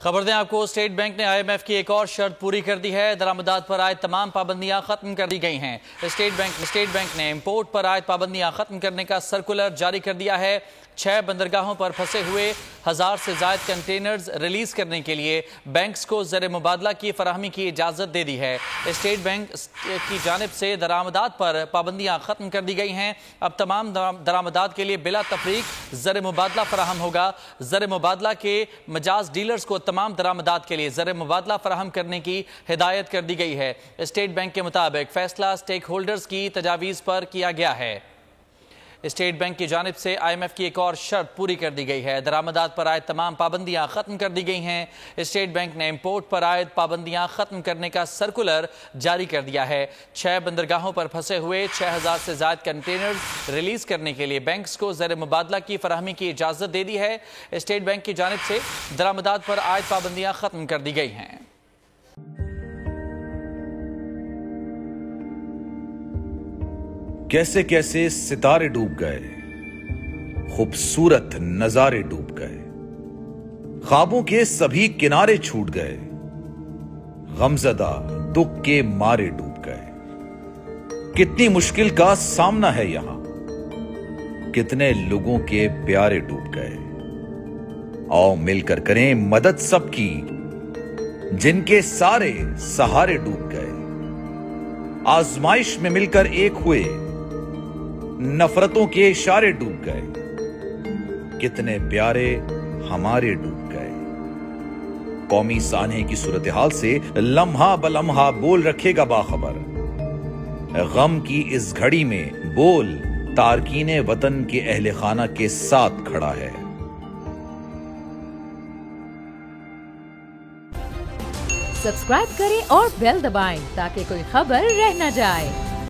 खबर दें आपको, स्टेट बैंक ने IMF की एक और शर्त पूरी कर दी है। दरामदात पर आयद तमाम पाबंदियां खत्म कर दी गई हैं। स्टेट बैंक ने इंपोर्ट पर आयद पाबंदियां खत्म करने का सर्कुलर जारी कर दिया है। 6 बंदरगाहों पर फंसे हुए 1000 से ज्यादा कंटेनर्स रिलीज करने के लिए बैंक्स को ज़र मुबादला की फराहमी की इजाज़त दे दी है। स्टेट बैंक की जानिब से दरामदात पर पाबंदियां खत्म कर दी गई हैं। अब तमाम दरामदात के लिए बिला तफरीक ज़र मुबादला फराहम होगा। ज़र मुबादला के मजाज डीलर्स को तमाम दरामदात के लिए ज़र मुबादला फराहम करने की हिदायत कर दी गई है। स्टेट बैंक के मुताबिक फैसला स्टेक होल्डर्स की तजावीज़ पर किया गया है। स्टेट बैंक की जानिब से IMF की एक और शर्त पूरी कर दी गई है। दरामदात पर आयद तमाम पाबंदियां खत्म कर दी गई हैं। स्टेट बैंक ने इंपोर्ट पर आयद पाबंदियां खत्म करने का सर्कुलर जारी कर दिया है। 6 बंदरगाहों पर फंसे हुए 6000 से ज्यादा कंटेनर्स रिलीज करने के लिए बैंक्स को ज़र मुबादला की फराहमी की इजाजत दे दी है। स्टेट बैंक की जानिब से दरामदात पर आयद पाबंदियां खत्म कर दी गई हैं। कैसे कैसे सितारे डूब गए, खूबसूरत नजारे डूब गए, ख्वाबों के सभी किनारे छूट गए, गमज़दा दुख के मारे डूब गए। कितनी मुश्किल का सामना है यहां, कितने लोगों के प्यारे डूब गए। आओ मिलकर करें मदद सबकी, जिनके सारे सहारे डूब गए। आजमाइश में मिलकर एक हुए, नफरतों के इशारे डूब गए, कितने प्यारे हमारे डूब गए। कौमी सानहे की सूरत हाल से लम्हा बलम्हा बोल रखेगा बाखबर। गम की इस घड़ी में बोल तारकीने वतन के अहले खाना के साथ खड़ा है। सब्सक्राइब करें और बेल दबाएं ताकि कोई खबर रह न जाए।